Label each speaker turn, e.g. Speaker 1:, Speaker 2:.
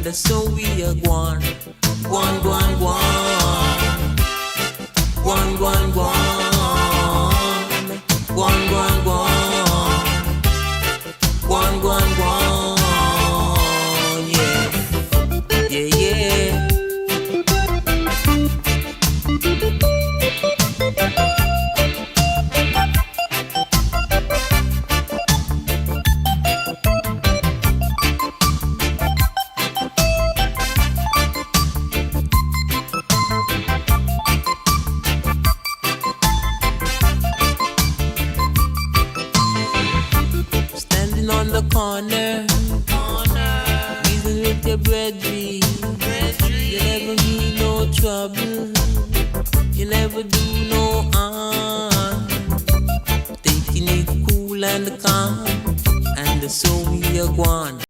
Speaker 1: and so we are gone. Gone, gone, gone. Gone, gone, gone. Gone, gone, gone. Gone, gone, gone. Yeah, yeah, yeah. Standing on the corner, reason with your bread, you never mean no trouble, you never do no harm, taking it cool and calm, and so we are gone.